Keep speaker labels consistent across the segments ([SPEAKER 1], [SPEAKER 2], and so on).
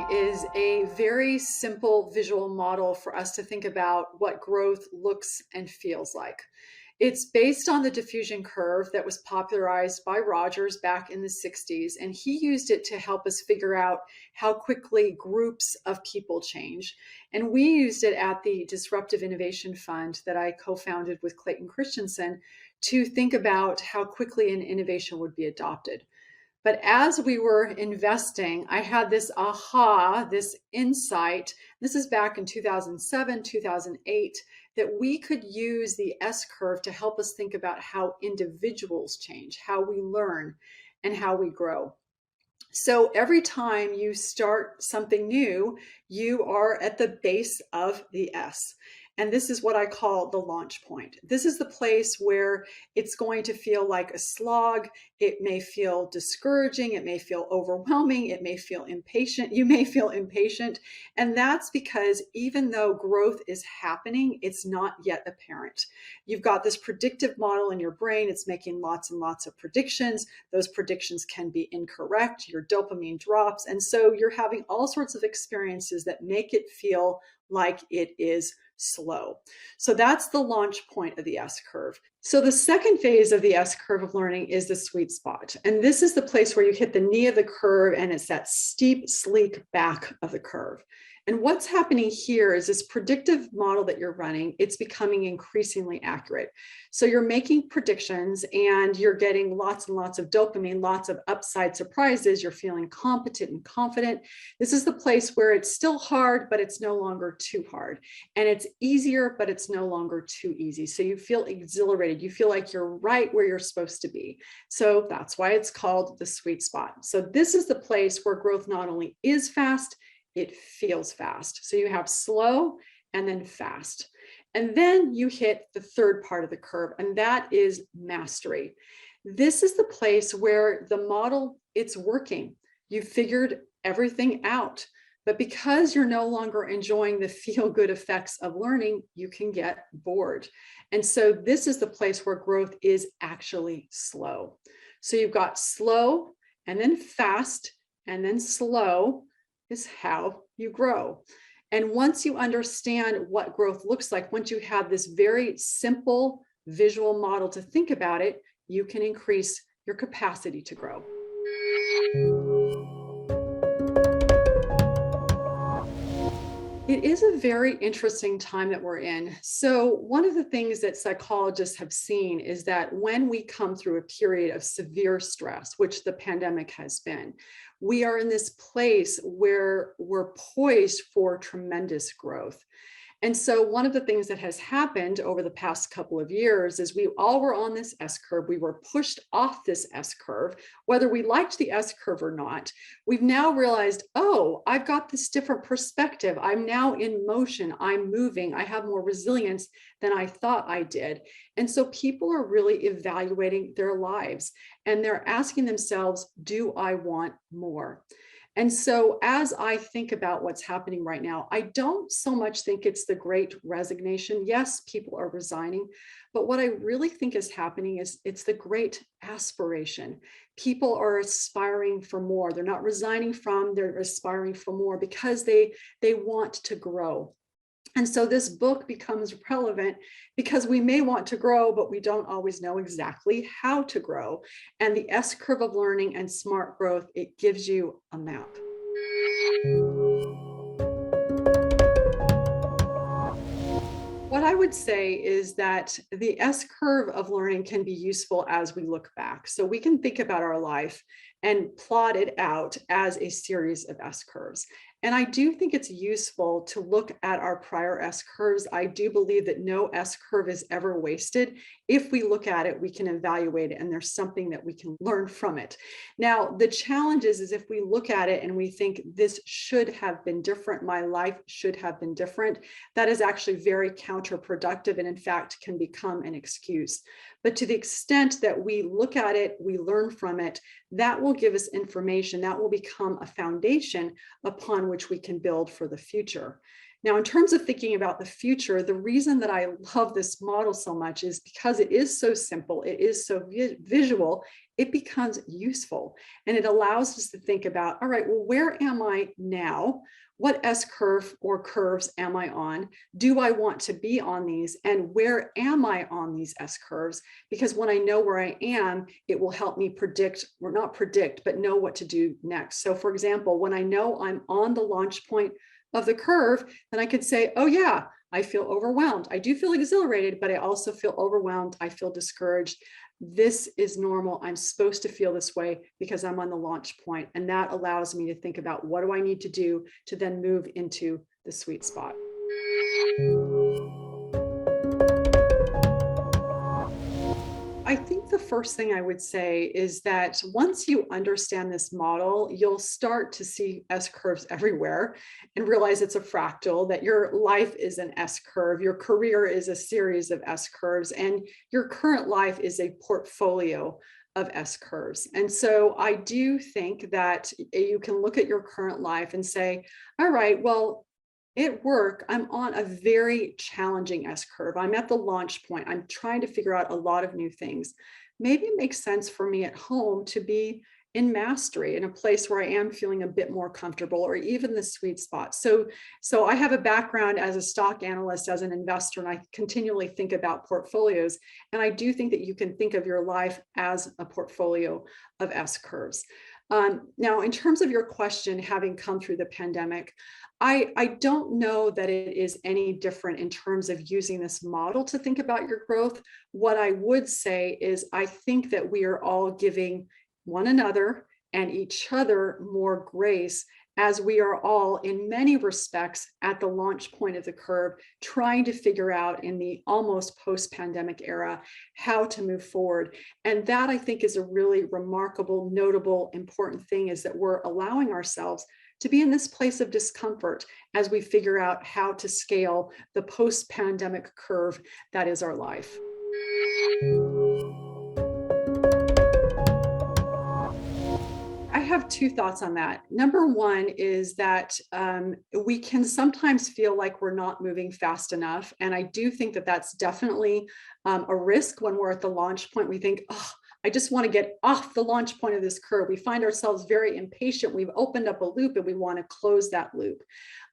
[SPEAKER 1] learning is a very simple visual model for us to think about what growth looks and feels like. It's based on the diffusion curve that was popularized by Rogers back in the 60s, and he used it to help us figure out how quickly groups of people change. And we used it at the Disruptive Innovation Fund that I co-founded with Clayton Christensen to think about how quickly an innovation would be adopted. But as we were investing, I had this aha, this insight. This is back in 2007, 2008, that we could use the S curve to help us think about how individuals change, how we learn, and how we grow. So every time you start something new, you are at the base of the S. And this is what I call the launch point. This is the place where it's going to feel like a slog. It may feel discouraging. It may feel overwhelming. It may feel impatient. You may feel impatient. And that's because even though growth is happening, it's not yet apparent. You've got this predictive model in your brain. It's making lots and lots of predictions. Those predictions can be incorrect. Your dopamine drops. And so you're having all sorts of experiences that make it feel like it is slow. So that's the launch point of the S curve. So the second phase of the S curve of learning is the sweet spot. And this is the place where you hit the knee of the curve and it's that steep, sleek back of the curve. And what's happening here is this predictive model that you're running, it's becoming increasingly accurate. So you're making predictions and you're getting lots and lots of dopamine, lots of upside surprises. You're feeling competent and confident. This is the place where it's still hard, but it's no longer too hard. And it's easier, but it's no longer too easy. So you feel exhilarated. You feel like you're right where you're supposed to be. So that's why it's called the sweet spot. So this is the place where growth not only is fast, it feels fast. So you have slow and then fast. And then you hit the third part of the curve, and that is mastery. This is the place where the model, it's working. You figured everything out. But because you're no longer enjoying the feel-good effects of learning, you can get bored. And so this is the place where growth is actually slow. So you've got slow and then fast and then slow is how you grow. And once you understand what growth looks like, once you have this very simple visual model to think about it, you can increase your capacity to grow. It is a very interesting time that we're in. So one of the things that psychologists have seen is that when we come through a period of severe stress, which the pandemic has been, we are in this place where we're poised for tremendous growth. And so one of the things that has happened over the past couple of years is we all were on this S curve. We were pushed off this S curve, whether we liked the S curve or not. We've now realized, oh, I've got this different perspective. I'm now in motion. I'm moving. I have more resilience than I thought I did. And so people are really evaluating their lives and they're asking themselves, do I want more? And so as I think about what's happening right now, I don't so much think it's the great resignation. Yes, people are resigning, but what I really think is happening is it's the great aspiration. People are aspiring for more. They're not resigning from, they're aspiring for more because they want to grow. And so this book becomes relevant because we may want to grow, but we don't always know exactly how to grow. And the S curve of learning and smart growth, it gives you a map. What I would say is that the S curve of learning can be useful as we look back. So we can think about our life and plot it out as a series of S curves. And I do think it's useful to look at our prior S curves. I do believe that no S curve is ever wasted. If we look at it, we can evaluate it and there's something that we can learn from it. Now, the challenge is if we look at it and we think this should have been different, my life should have been different, that is actually very counterproductive and in fact can become an excuse. But to the extent that we look at it, we learn from it, that will give us information, that will become a foundation upon which we can build for the future. Now, in terms of thinking about the future, the reason that I love this model so much is because it is so simple, it is so visual, it becomes useful. And it allows us to think about, all right, well, where am I now? What S curve or curves am I on? Do I want to be on these? And where am I on these S curves? Because when I know where I am, it will help me predict, or not predict, but know what to do next. So, for example, when I know I'm on the launch point of the curve, then I could say, oh, yeah, I feel overwhelmed. I do feel exhilarated, but I also feel overwhelmed. I feel discouraged. This is normal. I'm supposed to feel this way because I'm on the launch point. And that allows me to think about what do I need to do to then move into the sweet spot. I think the first thing I would say is that once you understand this model, you'll start to see S curves everywhere and realize it's a fractal, that your life is an S curve, your career is a series of S curves, and your current life is a portfolio of S curves. And so I do think that you can look at your current life and say, all right, well, at work, I'm on a very challenging S curve. I'm at the launch point. I'm trying to figure out a lot of new things. Maybe it makes sense for me at home to be in mastery, in a place where I am feeling a bit more comfortable, or even the sweet spot. So I have a background as a stock analyst, as an investor, and I continually think about portfolios. And I do think that you can think of your life as a portfolio of S curves. Now, in terms of your question, having come through the pandemic, I don't know that it is any different in terms of using this model to think about your growth. What I would say is I think that we are all giving one another and each other more grace, as we are all, in many respects, at the launch point of the curve, trying to figure out in the almost post-pandemic era how to move forward. And that, I think, is a really remarkable, notable, important thing, is that we're allowing ourselves to be in this place of discomfort as we figure out how to scale the post-pandemic curve that is our life. I have two thoughts on that. Number one is that we can sometimes feel like we're not moving fast enough. And I do think that that's definitely a risk when we're at the launch point. We think, oh, I just want to get off the launch point of this curve. We find ourselves very impatient. We've opened up a loop and we want to close that loop.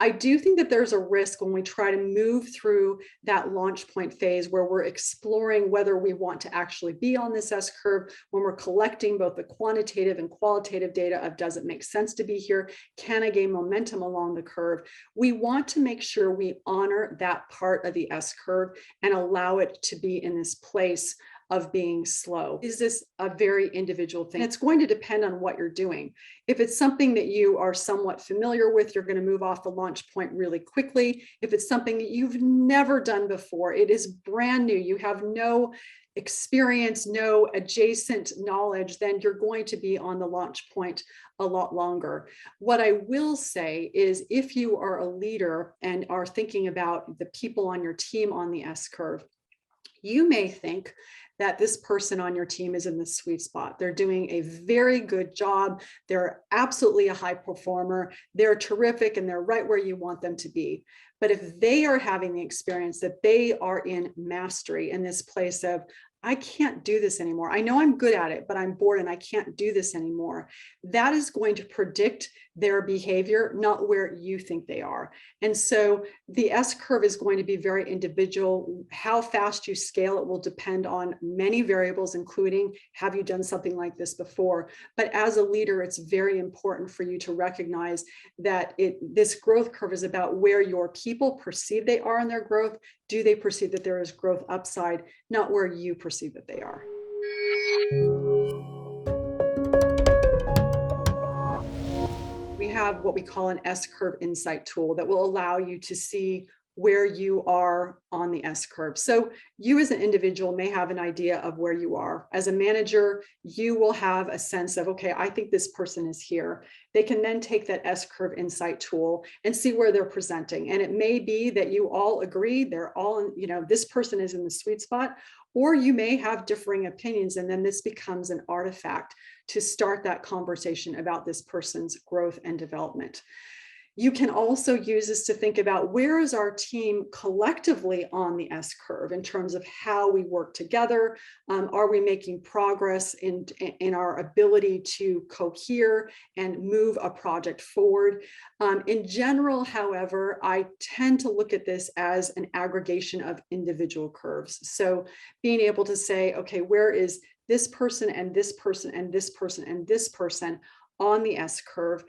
[SPEAKER 1] I do think that there's a risk when we try to move through that launch point phase, where we're exploring whether we want to actually be on this S curve, when we're collecting both the quantitative and qualitative data of, does it make sense to be here? Can I gain momentum along the curve? We want to make sure we honor that part of the S curve and allow it to be in this place of being slow. Is this a very individual thing? It's going to depend on what you're doing. If it's something that you are somewhat familiar with, you're going to move off the launch point really quickly. If it's something that you've never done before, it is brand new, you have no experience, no adjacent knowledge, then you're going to be on the launch point a lot longer. What I will say is, if you are a leader and are thinking about the people on your team on the S curve, you may think that this person on your team is in the sweet spot. They're doing a very good job. They're absolutely a high performer. They're terrific, and they're right where you want them to be. But if they are having the experience that they are in mastery, in this place of, I can't do this anymore. I know I'm good at it, but I'm bored and I can't do this anymore. That is going to predict their behavior, not where you think they are. And so the S curve is going to be very individual. How fast you scale it will depend on many variables, including, have you done something like this before? But as a leader, it's very important for you to recognize that this growth curve is about where your people perceive they are in their growth. Do they perceive that there is growth upside, not where you perceive that they are? We have what we call an S curve insight tool that will allow you to see where you are on the S curve. So you as an individual may have an idea of where you are. As a manager, you will have a sense of, okay, I think this person is here. They can then take that S curve insight tool and see where they're presenting. And it may be that you all agree, they're all, this person is in the sweet spot, or you may have differing opinions. And then this becomes an artifact to start that conversation about this person's growth and development. You can also use this to think about where is our team collectively on the S curve in terms of how we work together. Are we making progress in our ability to cohere and move a project forward? In general, however, I tend to look at this as an aggregation of individual curves. So being able to say, okay, where is this person and this person and this person and this person on the S curve,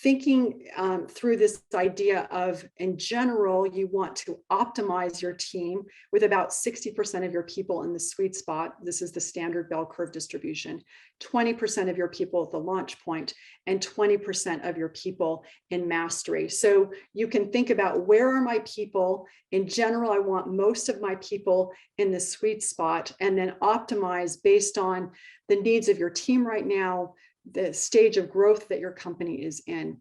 [SPEAKER 1] thinking through this idea of, in general, you want to optimize your team with about 60% of your people in the sweet spot. This is the standard bell curve distribution, 20% of your people at the launch point, and 20% of your people in mastery. So you can think about, where are my people? In general, I want most of my people in the sweet spot, and then optimize based on the needs of your team right now, the stage of growth that your company is in.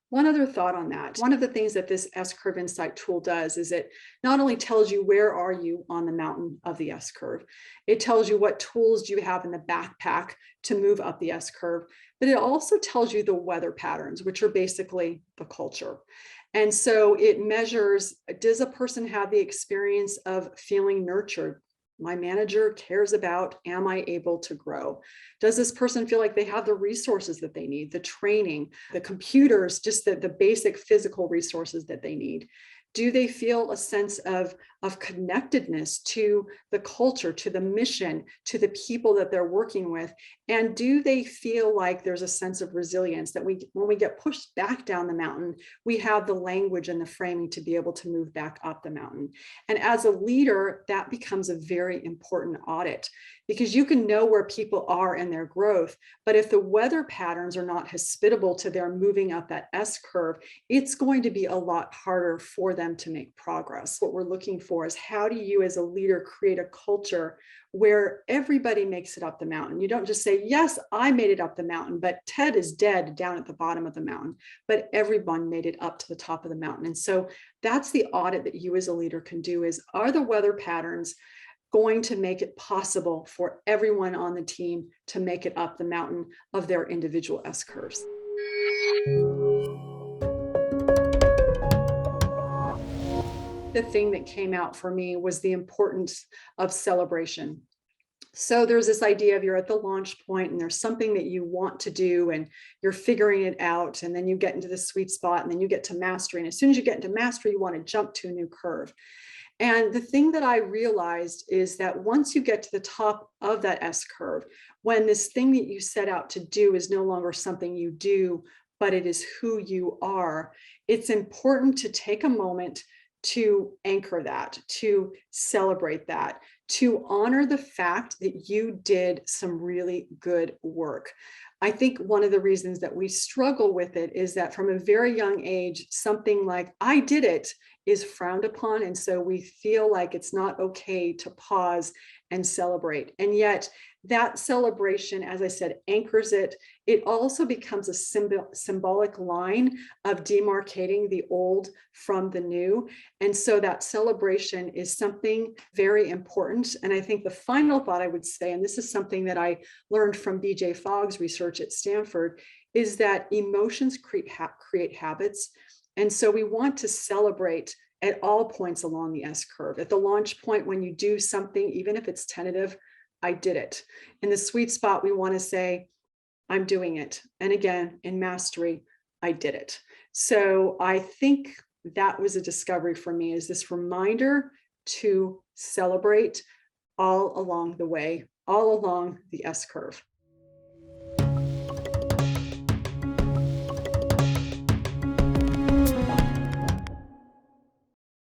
[SPEAKER 1] One other thought on that. One of the things that this S-curve insight tool does is it not only tells you where are you on the mountain of the S-curve, it tells you what tools do you have in the backpack to move up the S-curve, but it also tells you the weather patterns, which are basically the culture. And so it measures, does a person have the experience of feeling nurtured? My manager cares about, am I able to grow? Does this person feel like they have the resources that they need, the training, the computers, just the basic physical resources that they need? Do they feel a sense of connectedness to the culture, to the mission, to the people that they're working with? And do they feel like there's a sense of resilience that when we get pushed back down the mountain, we have the language and the framing to be able to move back up the mountain? And as a leader, that becomes a very important audit, because you can know where people are in their growth, but if the weather patterns are not hospitable to their moving up that S curve, it's going to be a lot harder for them to make progress. What we're looking for is, how do you as a leader create a culture where everybody makes it up the mountain? You don't just say, yes, I made it up the mountain, but Ted is dead down at the bottom of the mountain, but everyone made it up to the top of the mountain. And so that's the audit that you as a leader can do, is, are the weather patterns going to make it possible for everyone on the team to make it up the mountain of their individual S curves? The thing that came out for me was the importance of celebration. So there's this idea of, you're at the launch point and there's something that you want to do and you're figuring it out, and then you get into the sweet spot, and then you get to mastery. And as soon as you get into mastery, you want to jump to a new curve. And the thing that I realized is that once you get to the top of that S curve, when this thing that you set out to do is no longer something you do, but it is who you are, it's important to take a moment to anchor that, to celebrate that, to honor the fact that you did some really good work. I think one of the reasons that we struggle with it is that from a very young age, something like, I did it, is frowned upon. And so we feel like it's not okay to pause and celebrate. And yet that celebration, as I said, anchors it. It also becomes a symbolic line of demarcating the old from the new. And so that celebration is something very important. And I think the final thought I would say, and this is something that I learned from BJ Fogg's research at Stanford, is that emotions create habits. And so we want to celebrate at all points along the S curve. At the launch point, when you do something, even if it's tentative, I did it. In the sweet spot, we want to say, I'm doing it. And again, in mastery, I did it. So I think that was a discovery for me, is this reminder to celebrate all along the way, all along the S curve.